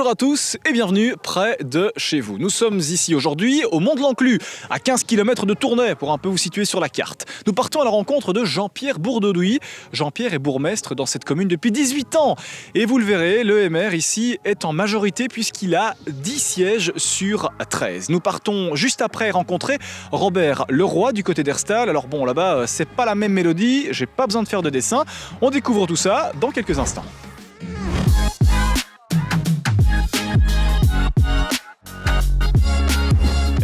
Bonjour à tous et bienvenue près de chez vous. Nous sommes ici aujourd'hui au Mont-de-l'Enclus, à 15 km de Tournai pour un peu vous situer sur la carte. Nous partons à la rencontre de Jean-Pierre Bourdodouy. Jean-Pierre est bourgmestre dans cette commune depuis 18 ans. Et vous le verrez, le MR ici est en majorité puisqu'il a 10 sièges sur 13. Nous partons juste après rencontrer Robert Leroy du côté d'Herstal. Alors bon, là-bas, c'est pas la même mélodie, j'ai pas besoin de faire de dessin. On découvre tout ça dans quelques instants.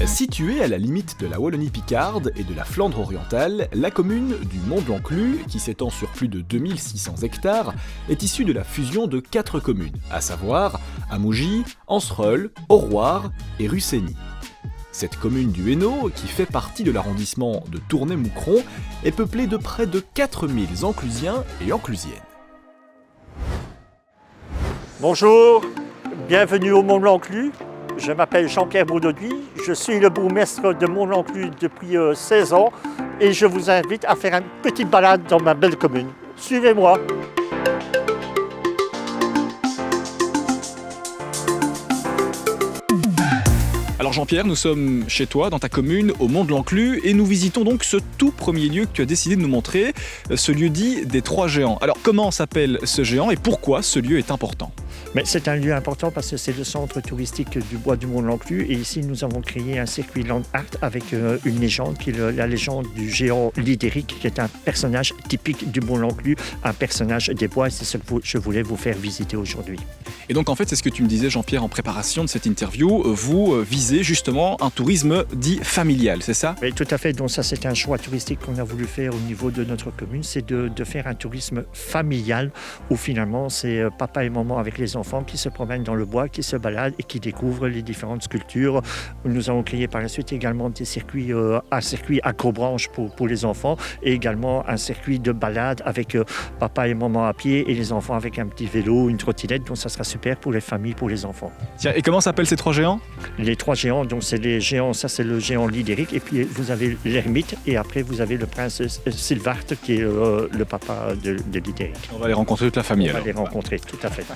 Située à la limite de la Wallonie-Picarde et de la Flandre orientale, la commune du Mont-de-l'Enclus, qui s'étend sur plus de 2600 hectares, est issue de la fusion de 4 communes, à savoir Amougy, Anserolles, Aurroire et Russény. Cette commune du Hainaut, qui fait partie de l'arrondissement de Tournai-Moucron, est peuplée de près de 4000 Enclusiens et Enclusiennes. Bonjour, bienvenue au Mont-de-l'Enclus. Je m'appelle Jean-Pierre Bourdodouy, je suis le bourgmestre de Mont-de-l'Enclus depuis 16 ans et je vous invite à faire une petite balade dans ma belle commune. Suivez-moi. Alors Jean-Pierre, nous sommes chez toi, dans ta commune, au Mont-de-l'Enclus, et nous visitons donc ce tout premier lieu que tu as décidé de nous montrer, ce lieu dit des Trois Géants. Alors comment s'appelle ce géant et pourquoi ce lieu est important ? Mais c'est un lieu important parce que c'est le centre touristique du bois du Mont-de-l'Enclus et ici nous avons créé un circuit land art avec une légende qui est la légende du géant Lidéric qui est un personnage typique du Mont-de-l'Nclus, un personnage des bois et c'est ce que je voulais vous faire visiter aujourd'hui. Et donc en fait c'est ce que tu me disais Jean-Pierre en préparation de cette interview, vous visez justement un tourisme dit familial, c'est ça ? Oui, tout à fait, donc ça c'est un choix touristique qu'on a voulu faire au niveau de notre commune, c'est de faire un tourisme familial où finalement c'est papa et maman avec les enfants qui se promènent dans le bois, qui se baladent et qui découvrent les différentes sculptures. Nous avons créé par la suite également des circuits, un circuit accrobranche pour les enfants et également un circuit de balade avec papa et maman à pied et les enfants avec un petit vélo, une trottinette, donc ça sera super pour les familles, pour les enfants. Tiens, et comment s'appellent ces trois géants ? Les trois géants, donc c'est les géants, ça c'est le géant Lidéric et puis vous avez l'ermite et après vous avez le prince Sylvarte qui est le papa de Lidéric. On va aller rencontrer toute la famille. On va les rencontrer, tout à fait.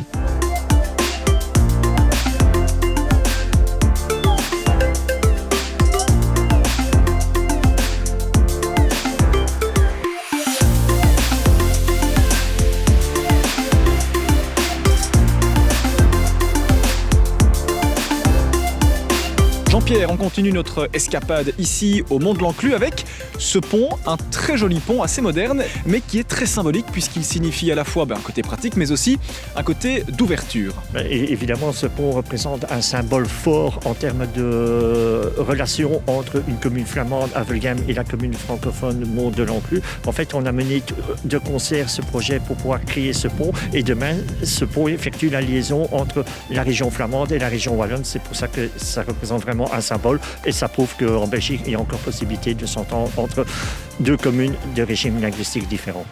Jean-Pierre, on continue notre escapade ici au Mont-de-l'Enclus avec ce pont, un très joli pont assez moderne, mais qui est très symbolique puisqu'il signifie à la fois un côté pratique, mais aussi un côté d'ouverture. Et évidemment, ce pont représente un symbole fort en termes de relation entre une commune flamande, Avelgem, et la commune francophone Mont-de-l'Enclus. En fait, on a mené de concert ce projet pour pouvoir créer ce pont, et demain, ce pont effectue la liaison entre la région flamande et la région wallonne. C'est pour ça que ça représente vraiment un symbole et ça prouve qu'en Belgique, il y a encore possibilité de s'entendre entre deux communes de régimes linguistiques différents.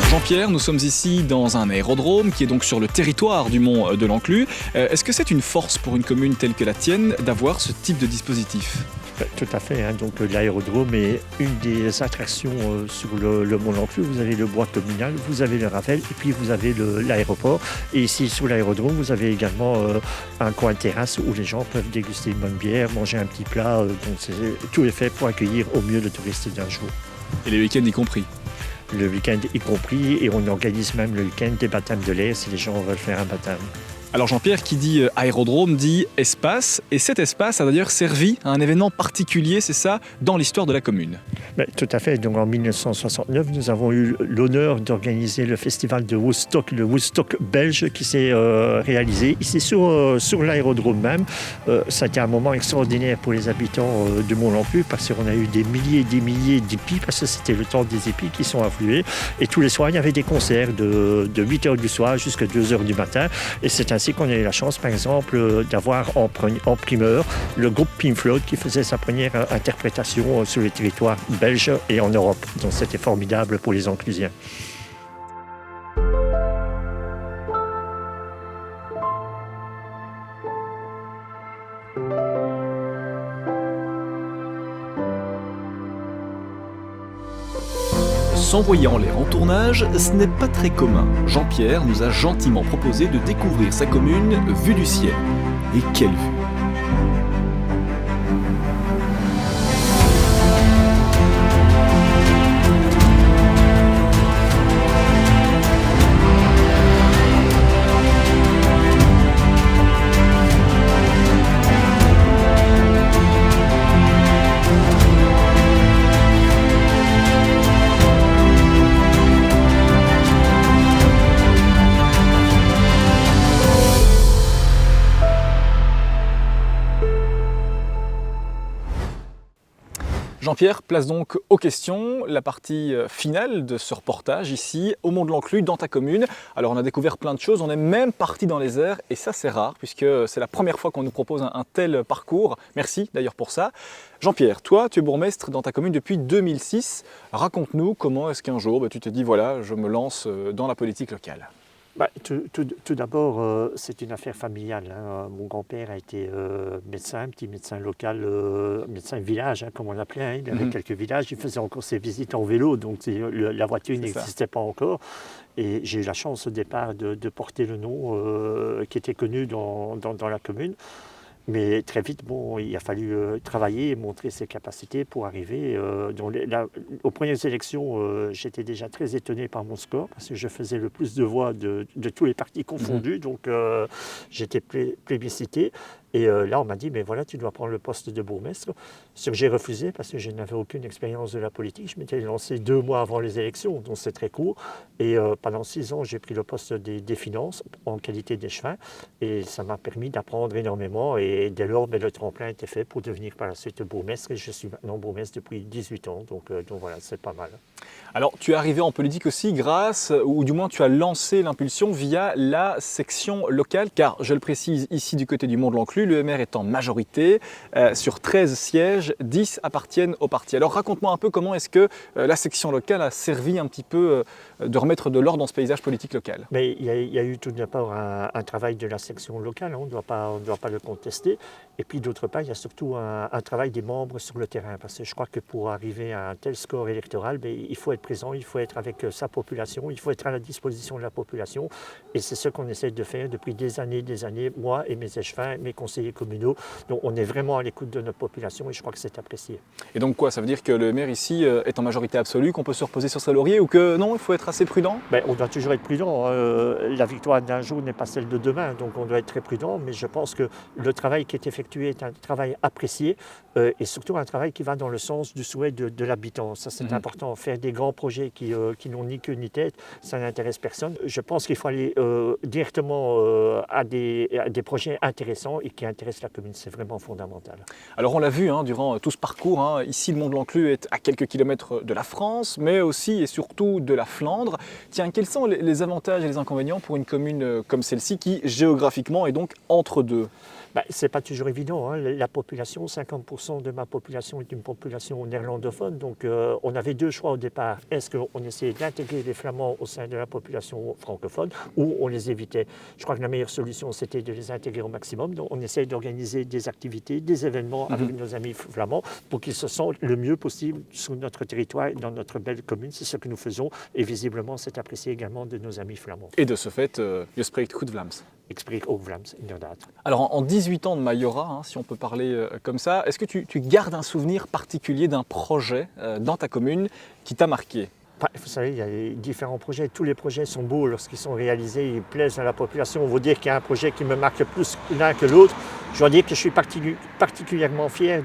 Jean-Pierre, nous sommes ici dans un aérodrome qui est donc sur le territoire du Mont-de-l'Enclus. Est-ce que c'est une force pour une commune telle que la tienne d'avoir ce type de dispositif ? Tout à fait, hein. Donc l'aérodrome est une des attractions sur le Mont-de-l'Enclus. Vous avez le bois communal, vous avez le Ravel et puis vous avez l'aéroport. Et ici, sur l'aérodrome, vous avez également un coin terrasse où les gens peuvent déguster une bonne bière, manger un petit plat. Donc tout est fait pour accueillir au mieux le touriste d'un jour. Et les week-ends y compris ? Le week-end y compris, et on organise même le week-end des baptêmes de l'air si les gens veulent faire un baptême. Alors Jean-Pierre, qui dit aérodrome, dit espace, et cet espace a d'ailleurs servi à un événement particulier, c'est ça, dans l'histoire de la commune. Tout à fait, donc en 1969, nous avons eu l'honneur d'organiser le festival de Woodstock, le Woodstock belge qui s'est réalisé ici sur l'aérodrome même. Ça a été un moment extraordinaire pour les habitants de Mont-de-l'Enclus parce qu'on a eu des milliers et des milliers d'hippies, parce que c'était le temps des hippies qui sont afflués, et tous les soirs il y avait des concerts de 8h du soir jusqu'à 2h du matin, et c'est ainsi qu'on a eu la chance, par exemple, d'avoir en primeur le groupe Pink Floyd qui faisait sa première interprétation sur le territoire belge et en Europe. Donc c'était formidable pour les Enclusiens. S'envoyer en l'air en tournage, ce n'est pas très commun. Jean-Pierre nous a gentiment proposé de découvrir sa commune vue du ciel. Et quelle vue! Jean-Pierre, place donc aux questions, la partie finale de ce reportage ici, au Mont-de-l'Enclume, dans ta commune. Alors on a découvert plein de choses, on est même parti dans les airs et ça c'est rare puisque c'est la première fois qu'on nous propose un tel parcours. Merci d'ailleurs pour ça. Jean-Pierre, toi tu es bourgmestre dans ta commune depuis 2006. Raconte-nous comment est-ce qu'un jour tu te dis voilà, je me lance dans la politique locale. Tout d'abord, c'est une affaire familiale, hein. Mon grand-père a été médecin, petit médecin local, médecin village, hein, comme on l'appelait. Hein. Il avait quelques villages, il faisait encore ses visites en vélo, donc la voiture n'existait pas encore. Et j'ai eu la chance au départ de porter le nom qui était connu dans la commune. Mais très vite, il a fallu travailler et montrer ses capacités pour arriver. Aux premières élections, j'étais déjà très étonné par mon score parce que je faisais le plus de voix de tous les partis confondus. Donc j'étais plébiscité. Et là, on m'a dit, mais voilà, tu dois prendre le poste de bourgmestre. Ce que j'ai refusé parce que je n'avais aucune expérience de la politique. Je m'étais lancé 2 mois avant les élections, donc c'est très court. Et pendant 6 ans, j'ai pris le poste des finances en qualité d'échevin. Et ça m'a permis d'apprendre énormément. Et dès lors, le tremplin était fait pour devenir par la suite bourgmestre. Et je suis maintenant bourgmestre depuis 18 ans. Donc voilà, c'est pas mal. Alors, tu es arrivé en politique aussi grâce, ou du moins tu as lancé l'impulsion via la section locale, car je le précise ici du côté du Mont-de-l'Enclume, l'UMR est en majorité, sur 13 sièges, 10 appartiennent au parti. Alors raconte-moi un peu comment est-ce que la section locale a servi un petit peu de remettre de l'ordre dans ce paysage politique local. Mais il y a eu tout d'abord un travail de la section locale, hein, on ne doit pas le contester. Et puis d'autre part, il y a surtout un travail des membres sur le terrain, parce que je crois que pour arriver à un tel score électoral, il faut être présent, il faut être avec sa population, il faut être à la disposition de la population. Et c'est ce qu'on essaie de faire depuis des années, moi et mes échevins, mes conseillers communaux. Donc on est vraiment à l'écoute de notre population et je crois que c'est apprécié. Et donc quoi, ça veut dire que le maire ici est en majorité absolue, qu'on peut se reposer sur ses lauriers ou que non, il faut être assez prudent? On doit toujours être prudent. La victoire d'un jour n'est pas celle de demain, donc on doit être très prudent. Mais je pense que le travail qui est effectué est un travail apprécié et surtout un travail qui va dans le sens du souhait de l'habitant. Ça, c'est important. Faire des grands projets qui n'ont ni queue ni tête, ça n'intéresse personne. Je pense qu'il faut aller directement à des projets intéressants et qui intéressent la commune. C'est vraiment fondamental. Alors on l'a vu durant tout ce parcours, ici le Mont-de-l'Enclume est à quelques kilomètres de la France, mais aussi et surtout de la Flandre. Tiens, quels sont les avantages et les inconvénients pour une commune comme celle-ci qui géographiquement est donc entre deux? Ce n'est pas toujours évident. Hein. La population, 50% de ma population est une population néerlandophone. Donc on avait 2 choix au départ. Est-ce qu'on essayait d'intégrer les Flamands au sein de la population francophone ou on les évitait? Je crois que la meilleure solution, c'était de les intégrer au maximum. Donc on essaye d'organiser des activités, des événements avec nos amis flamands pour qu'ils se sentent le mieux possible sur notre territoire et dans notre belle commune. C'est ce que nous faisons et visiblement, c'est apprécié également de nos amis flamands. Et de ce fait, je spreekt goed Vlaams. Ik spreek ook Vlaams, inderdaad. Alors en 18 ans de Majora, si on peut parler comme ça, est-ce que tu gardes un souvenir particulier d'un projet dans ta commune qui t'a marqué? Vous savez, il y a différents projets. Tous les projets sont beaux lorsqu'ils sont réalisés, ils plaisent à la population. On va dire qu'il y a un projet qui me marque plus l'un que l'autre. Je dois dire que je suis particulièrement fier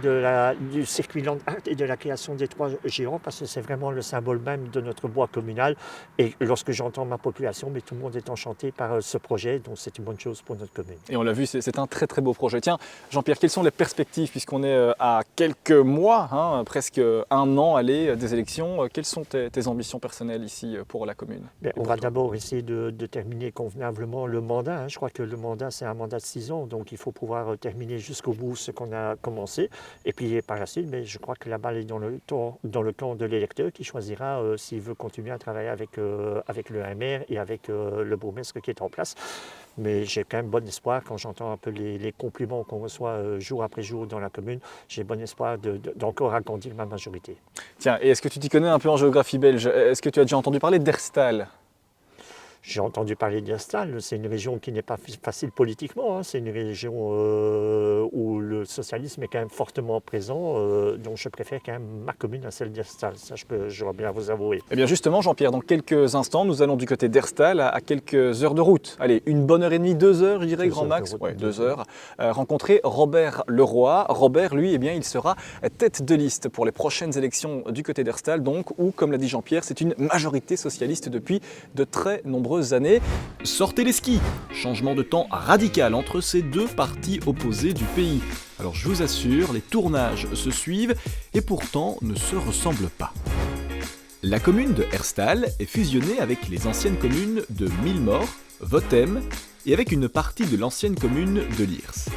du circuit Land Art et de la création des 3 géants parce que c'est vraiment le symbole même de notre bois communal. Et lorsque j'entends ma population, tout le monde est enchanté par ce projet, donc c'est une bonne chose pour notre commune. Et on l'a vu, c'est un très très beau projet. Tiens, Jean-Pierre, quelles sont les perspectives puisqu'on est à quelques mois, presque 1 an des élections? Quelles sont tes ambitions personnelles ici pour la commune? On va d'abord essayer de terminer convenablement le mandat. Je crois que le mandat, c'est un mandat de 6 ans, donc il faut pouvoir terminer jusqu'au bout ce qu'on a commencé. Et puis par la suite, je crois que la balle est dans le camp de l'électeur qui choisira s'il veut continuer à travailler avec le MR et avec le bourgmestre qui est en place. mais j'ai quand même bon espoir quand j'entends un peu les compliments qu'on reçoit jour après jour dans la commune. J'ai bon espoir d'encore agrandir ma majorité. Tiens, et est-ce que tu t'y connais un peu en géographie belge? Est-ce que tu as déjà entendu parler d'Herstal? J'ai entendu parler d'Herstal, c'est une région qui n'est pas facile politiquement, hein. C'est une région où le socialisme est quand même fortement présent, donc je préfère quand même ma commune à celle d'Herstal, ça je dois bien vous avouer. Eh bien justement Jean-Pierre, dans quelques instants, nous allons du côté d'Herstal à quelques heures de route. Allez, une bonne heure et demie, 2 heures, je dirais, grand max. Ouais, 2 heures. Rencontrer Robert Leroy. Robert, lui, eh bien, il sera tête de liste pour les prochaines élections du côté d'Herstal, donc, où, comme l'a dit Jean-Pierre, c'est une majorité socialiste depuis de très nombreuses années. Sortez les skis! Changement de temps radical entre ces deux parties opposées du pays. Alors je vous assure, les tournages se suivent et pourtant ne se ressemblent pas. La commune de Herstal est fusionnée avec les anciennes communes de Milmort, Vothem et avec une partie de l'ancienne commune de Liers.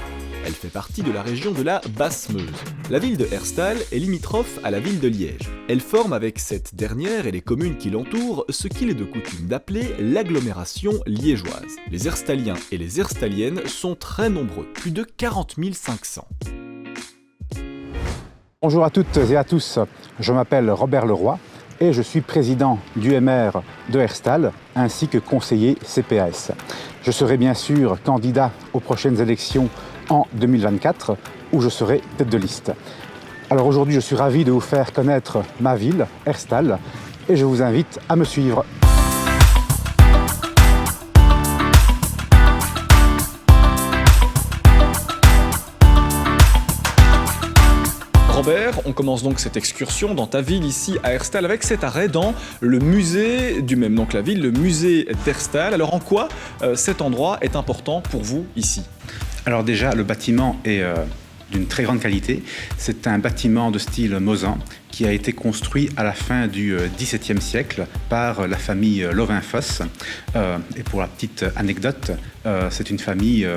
Elle fait partie de la région de la Basse-Meuse. La ville de Herstal est limitrophe à la ville de Liège. Elle forme avec cette dernière et les communes qui l'entourent ce qu'il est de coutume d'appeler l'agglomération liégeoise. Les Herstaliens et les Herstaliennes sont très nombreux, plus de 40 500. Bonjour à toutes et à tous, je m'appelle Robert Leroy et je suis président du MR de Herstal ainsi que conseiller CPAS. Je serai bien sûr candidat aux prochaines élections en 2024 où je serai tête de liste. Alors aujourd'hui je suis ravi de vous faire connaître ma ville, Herstal, et je vous invite à me suivre. Robert, on commence donc cette excursion dans ta ville ici à Herstal avec cet arrêt dans le musée du même nom que la ville, le musée d'Herstal. Alors en quoi cet endroit est important pour vous ici? Alors déjà, le bâtiment est d'une très grande qualité. C'est un bâtiment de style mosan qui a été construit à la fin du XVIIe siècle par la famille Lovin-Fosse. Et pour la petite anecdote, c'est une famille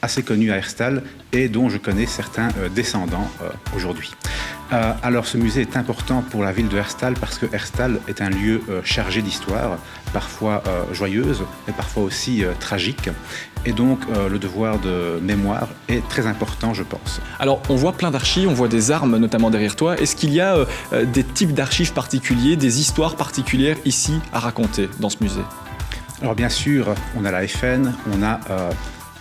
assez connue à Herstal et dont je connais certains descendants aujourd'hui. Alors ce musée est important pour la ville de Herstal parce que Herstal est un lieu chargé d'histoire, parfois joyeuse mais parfois aussi tragique. Et donc le devoir de mémoire est très important, je pense. Alors on voit plein d'archives, on voit des armes notamment derrière toi. Est-ce qu'il y a des types d'archives particuliers, des histoires particulières ici à raconter dans ce musée? Alors bien sûr, on a la FN, on a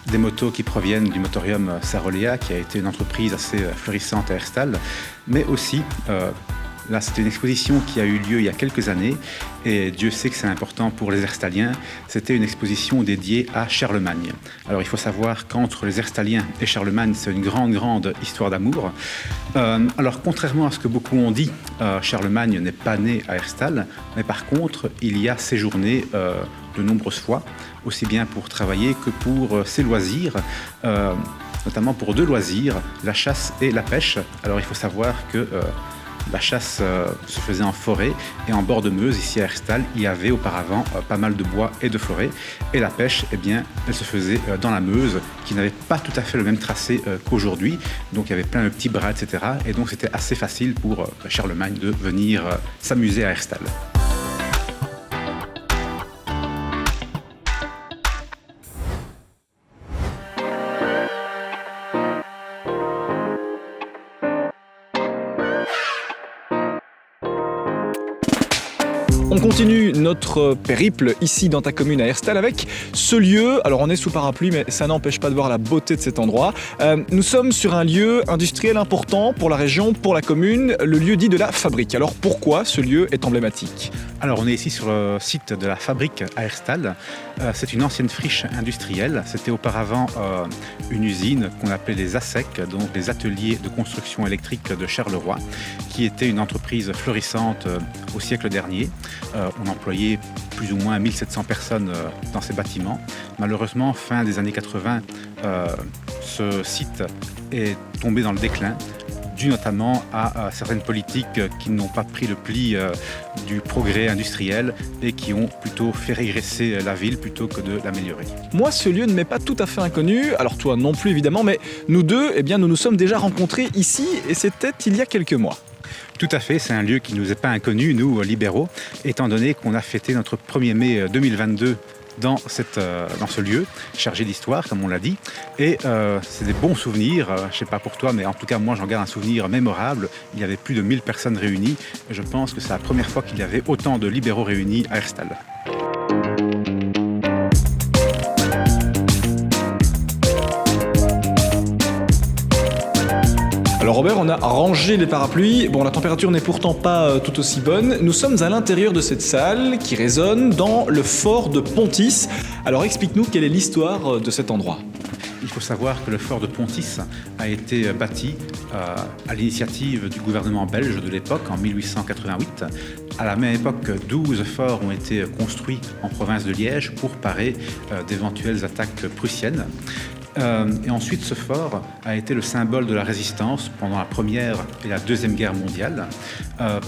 des motos qui proviennent du motorium Saroléa, qui a été une entreprise assez florissante à Herstal, mais aussi, là c'était une exposition qui a eu lieu il y a quelques années, et Dieu sait que c'est important pour les Herstaliens, c'était une exposition dédiée à Charlemagne. Alors il faut savoir qu'entre les Herstaliens et Charlemagne, c'est une grande histoire d'amour. Alors contrairement à ce que beaucoup ont dit, Charlemagne n'est pas né à Herstal, mais par contre il y a séjourné de nombreuses fois, aussi bien pour travailler que pour ses loisirs, notamment pour deux loisirs, la chasse et la pêche. Alors il faut savoir que la chasse se faisait en forêt et en bord de Meuse, ici à Herstal, il y avait auparavant pas mal de bois et de forêt. Et la pêche, eh bien, elle se faisait dans la Meuse, qui n'avait pas tout à fait le même tracé qu'aujourd'hui. Donc il y avait plein de petits bras, etc. Et donc c'était assez facile pour Charlemagne de venir s'amuser à Herstal. On continue notre périple ici dans ta commune à Herstal avec ce lieu. Alors on est sous parapluie mais ça n'empêche pas de voir la beauté de cet endroit. Nous sommes sur un lieu industriel important pour la région, pour la commune, le lieu dit de la Fabrique. Alors pourquoi ce lieu est emblématique? Alors on est ici sur le site de la Fabrique à Herstal. C'est une ancienne friche industrielle. C'était auparavant une usine qu'on appelait les ASEC, donc les ateliers de construction électrique de Charleroi, qui était une entreprise florissante au siècle dernier. On employait plus ou moins 1700 personnes dans ces bâtiments. Malheureusement, fin des années 80, ce site est tombé dans le déclin, dû notamment à certaines politiques qui n'ont pas pris le pli du progrès industriel et qui ont plutôt fait régresser la ville plutôt que de l'améliorer. Moi, ce lieu ne m'est pas tout à fait inconnu, alors toi non plus évidemment, mais nous deux, eh bien, nous nous sommes déjà rencontrés ici et c'était il y a quelques mois. Tout à fait, c'est un lieu qui ne nous est pas inconnu, nous, libéraux, étant donné qu'on a fêté notre 1er mai 2022 dans ce lieu chargé d'histoire, comme on l'a dit. Et c'est des bons souvenirs, je ne sais pas pour toi, mais en tout cas moi j'en garde un souvenir mémorable. Il y avait plus de 1000 personnes réunies et je pense que c'est la première fois qu'il y avait autant de libéraux réunis à Herstal. Alors Robert, on a rangé les parapluies. Bon, la température n'est pourtant pas tout aussi bonne. Nous sommes à l'intérieur de cette salle qui résonne dans le fort de Pontis. Alors explique-nous quelle est l'histoire de cet endroit. Il faut savoir que le fort de Pontis a été bâti à l'initiative du gouvernement belge de l'époque, en 1888. À la même époque, 12 forts ont été construits en province de Liège pour parer d'éventuelles attaques prussiennes. Et ensuite, ce fort a été le symbole de la résistance pendant la Première et la Deuxième Guerre mondiale.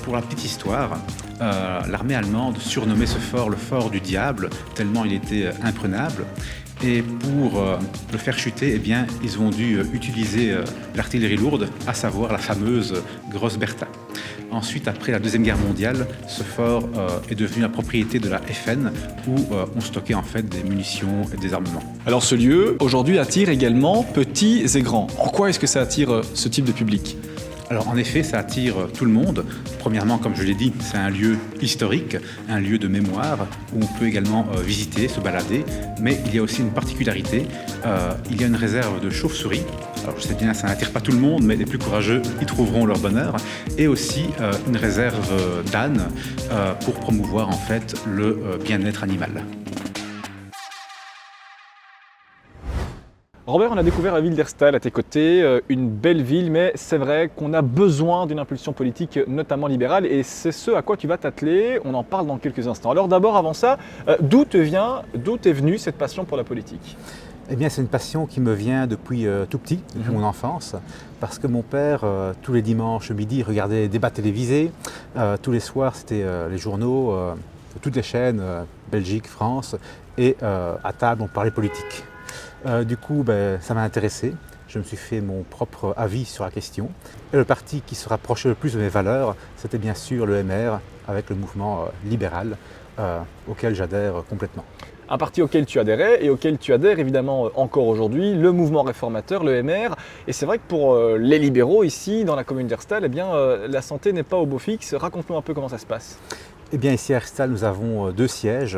Pour la petite histoire, l'armée allemande surnommait ce fort le fort du diable, tellement il était imprenable. Et pour le faire chuter, eh bien, ils ont dû utiliser l'artillerie lourde, à savoir la fameuse Grosse Bertha. Ensuite, après la Deuxième Guerre mondiale, ce fort est devenu la propriété de la FN, où on stockait en fait des munitions et des armements. Alors ce lieu, aujourd'hui, attire également petits et grands. En quoi est-ce que ça attire ce type de public ? Alors en effet, ça attire tout le monde. Premièrement, comme je l'ai dit, c'est un lieu historique, un lieu de mémoire où on peut également visiter, se balader. Mais il y a aussi une particularité, il y a une réserve de chauves-souris. Alors je sais bien, ça n'attire pas tout le monde, mais les plus courageux y trouveront leur bonheur. Et aussi une réserve d'ânes pour promouvoir en fait le bien-être animal. Robert, on a découvert la ville d'Herstal à tes côtés, une belle ville, mais c'est vrai qu'on a besoin d'une impulsion politique, notamment libérale, et c'est ce à quoi tu vas t'atteler. On en parle dans quelques instants. Alors d'abord, avant ça, d'où t'est venue cette passion pour la politique ? Eh bien, c'est une passion qui me vient depuis tout petit, depuis mon enfance, parce que mon père, tous les dimanches midi, regardait des débats télévisés. Tous les soirs, c'était les journaux, toutes les chaînes, Belgique, France, et à table, on parlait politique. Du coup, ça m'a intéressé. Je me suis fait mon propre avis sur la question. Et le parti qui se rapprochait le plus de mes valeurs, c'était bien sûr le MR, avec le mouvement libéral, auquel j'adhère complètement. Un parti auquel tu adhérais et auquel tu adhères évidemment encore aujourd'hui, le mouvement réformateur, le MR. Et c'est vrai que pour les libéraux ici, dans la commune d'Herstal, eh bien, la santé n'est pas au beau fixe. Raconte-nous un peu comment ça se passe. Eh bien, ici à Herstal, nous avons 2 sièges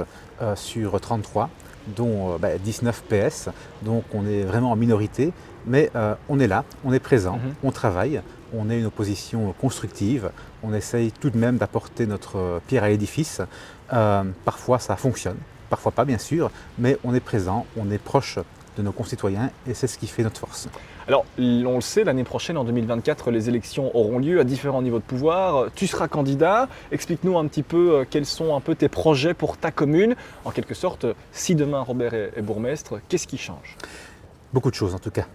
sur 33. Dont 19 PS, donc on est vraiment en minorité, mais on est là, on est présent, on travaille, on est une opposition constructive, on essaye tout de même d'apporter notre pierre à l'édifice. Parfois ça fonctionne, parfois pas bien sûr, mais on est présent, on est proche de nos concitoyens et c'est ce qui fait notre force. Alors, on le sait, l'année prochaine, en 2024, les élections auront lieu à différents niveaux de pouvoir. Tu seras candidat. Explique-nous un petit peu quels sont un peu tes projets pour ta commune. En quelque sorte, si demain Robert est bourgmestre, qu'est-ce qui change ? Beaucoup de choses en tout cas.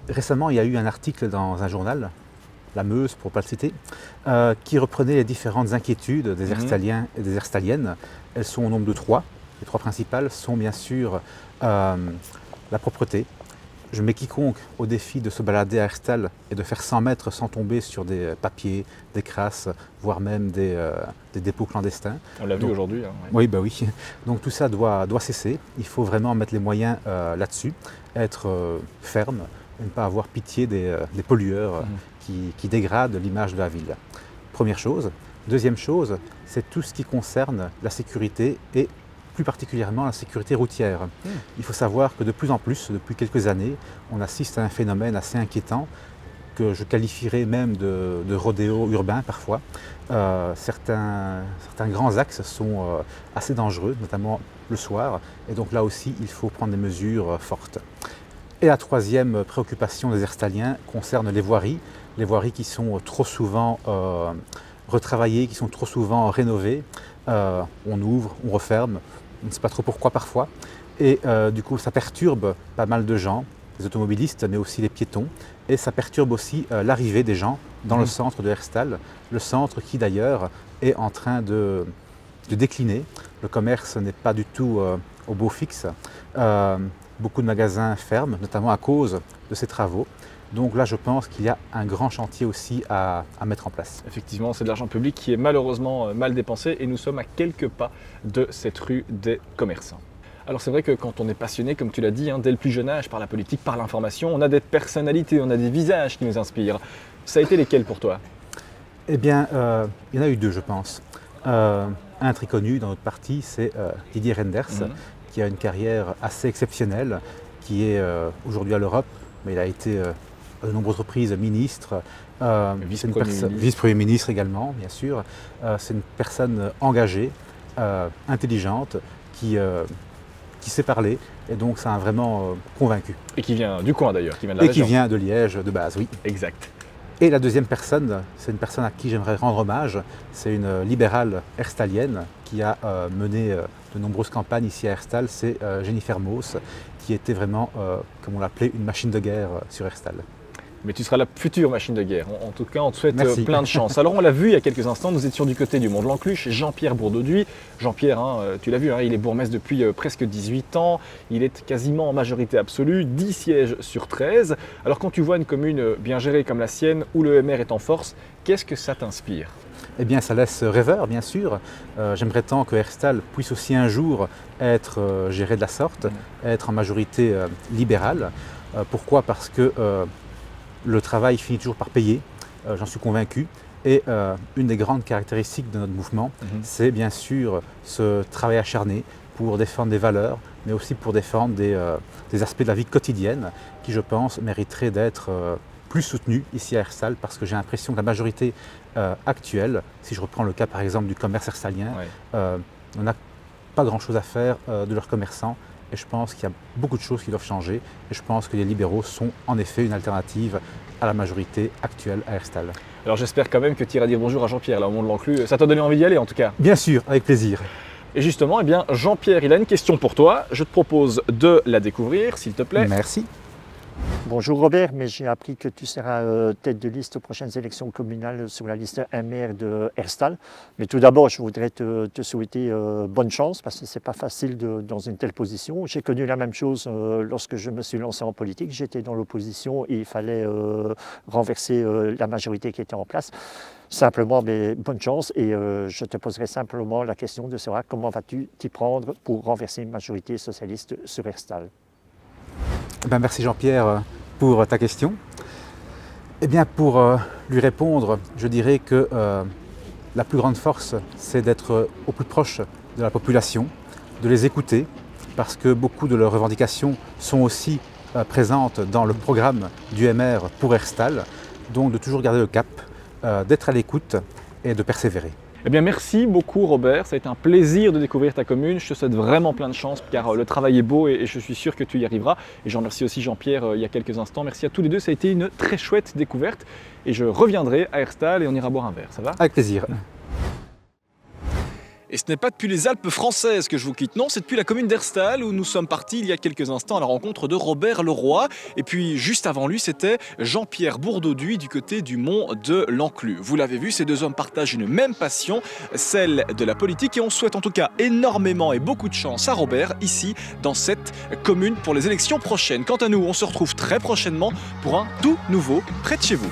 Récemment, il y a eu un article dans un journal, La Meuse pour ne pas le citer, qui reprenait les différentes inquiétudes des Herstaliens et des Herstaliennes. Elles sont au nombre de 3. Les 3 principales sont bien sûr la propreté. Je mets quiconque au défi de se balader à Herstal et de faire 100 mètres sans tomber sur des papiers, des crasses, voire même des dépôts clandestins. On l'a vu aujourd'hui. Hein, ouais. Oui. Donc tout ça doit cesser. Il faut vraiment mettre les moyens là-dessus, être ferme et ne pas avoir pitié des pollueurs qui dégradent l'image de la ville. Première chose. Deuxième chose, c'est tout ce qui concerne la sécurité et plus particulièrement la sécurité routière. Il faut savoir que de plus en plus, depuis quelques années, on assiste à un phénomène assez inquiétant que je qualifierais même de rodéo urbain parfois. Certains grands axes sont assez dangereux, notamment le soir, et donc là aussi il faut prendre des mesures fortes. Et la troisième préoccupation des Herstaliens concerne les voiries qui sont trop souvent retravaillées, qui sont trop souvent rénovées. On ouvre, on referme, on ne sait pas trop pourquoi parfois. Et du coup, ça perturbe pas mal de gens, les automobilistes, mais aussi les piétons. Et ça perturbe aussi l'arrivée des gens dans le centre de Herstal. Le centre qui d'ailleurs est en train de décliner. Le commerce n'est pas du tout au beau fixe. Beaucoup de magasins ferment, notamment à cause de ces travaux. Donc là, je pense qu'il y a un grand chantier aussi à mettre en place. Effectivement, c'est de l'argent public qui est malheureusement mal dépensé et nous sommes à quelques pas de cette rue des commerçants. Alors c'est vrai que quand on est passionné, comme tu l'as dit, dès le plus jeune âge, par la politique, par l'information, on a des personnalités, on a des visages qui nous inspirent. Ça a été lesquels pour toi? Eh bien, il y en a eu deux, je pense. Un très connu dans notre parti, c'est Didier Reynders, qui a une carrière assez exceptionnelle, qui est aujourd'hui à l'Europe, mais il a été à de nombreuses reprises ministre, vice-premier ministre également, bien sûr. C'est une personne engagée, intelligente, qui sait parler, et donc ça a vraiment convaincu. Et qui vient du coin d'ailleurs, qui vient de la région. région. Et qui vient de Liège de base, oui. Exact. Et la deuxième personne, c'est une personne à qui j'aimerais rendre hommage, c'est une libérale herstalienne qui a mené de nombreuses campagnes ici à Herstal, c'est Jennifer Moos, qui était vraiment, comme on l'appelait, une machine de guerre sur Herstal. Mais tu seras la future machine de guerre. En tout cas, on te souhaite plein de chance. Alors, on l'a vu il y a quelques instants, nous étions du côté du Mont-de-l'Enclume chez Jean-Pierre Bourdeauduit. Jean-Pierre, tu l'as vu, il est bourgmestre depuis presque 18 ans. Il est quasiment en majorité absolue, 10 sièges sur 13. Alors, quand tu vois une commune bien gérée comme la sienne, où le MR est en force, qu'est-ce que ça t'inspire? Eh bien, ça laisse rêveur, bien sûr. J'aimerais tant que Herstal puisse aussi un jour être géré de la sorte, être en majorité libérale. Pourquoi? Parce que le travail finit toujours par payer, j'en suis convaincu. Et une des grandes caractéristiques de notre mouvement, c'est bien sûr ce travail acharné pour défendre des valeurs, mais aussi pour défendre des aspects de la vie quotidienne qui, je pense, mériteraient d'être plus soutenus ici à Herstal, parce que j'ai l'impression que la majorité actuelle, si je reprends le cas par exemple du commerce herstalien, on n'a pas grand-chose à faire de leurs commerçants. Et je pense qu'il y a beaucoup de choses qui doivent changer. Et je pense que les libéraux sont en effet une alternative à la majorité actuelle à Herstal. Alors j'espère quand même que tu iras dire bonjour à Jean-Pierre là au Mont-de-l'Enclume. Ça t'a donné envie d'y aller en tout cas? Bien sûr, avec plaisir. Et justement, Jean-Pierre, il a une question pour toi. Je te propose de la découvrir, s'il te plaît. Merci. Bonjour Robert, mais j'ai appris que tu seras tête de liste aux prochaines élections communales sur la liste MR de Herstal. Mais tout d'abord, je voudrais te souhaiter bonne chance, parce que ce n'est pas facile dans une telle position. J'ai connu la même chose lorsque je me suis lancé en politique. J'étais dans l'opposition et il fallait renverser la majorité qui était en place. Simplement, mais bonne chance, et je te poserai simplement la question de savoir comment vas-tu t'y prendre pour renverser une majorité socialiste sur Herstal. Merci Jean-Pierre pour ta question. Eh bien, pour lui répondre, je dirais que la plus grande force, c'est d'être au plus proche de la population, de les écouter, parce que beaucoup de leurs revendications sont aussi présentes dans le programme du MR pour Herstal. Donc de toujours garder le cap, d'être à l'écoute et de persévérer. Eh bien, merci beaucoup Robert, ça a été un plaisir de découvrir ta commune. Je te souhaite vraiment plein de chance car le travail est beau et je suis sûr que tu y arriveras. Et j'en remercie aussi Jean-Pierre il y a quelques instants. Merci à tous les deux, ça a été une très chouette découverte. Et je reviendrai à Herstal et on ira boire un verre, ça va? Avec plaisir. Et ce n'est pas depuis les Alpes françaises que je vous quitte, non, c'est depuis la commune d'Herstal où nous sommes partis il y a quelques instants à la rencontre de Robert Leroy. Et puis juste avant lui, c'était Jean-Pierre Bourdeauduit du côté du Mont-de-l'Enclume. Vous l'avez vu, ces deux hommes partagent une même passion, celle de la politique. Et on souhaite en tout cas énormément et beaucoup de chance à Robert ici dans cette commune pour les élections prochaines. Quant à nous, on se retrouve très prochainement pour un tout nouveau Près de chez vous.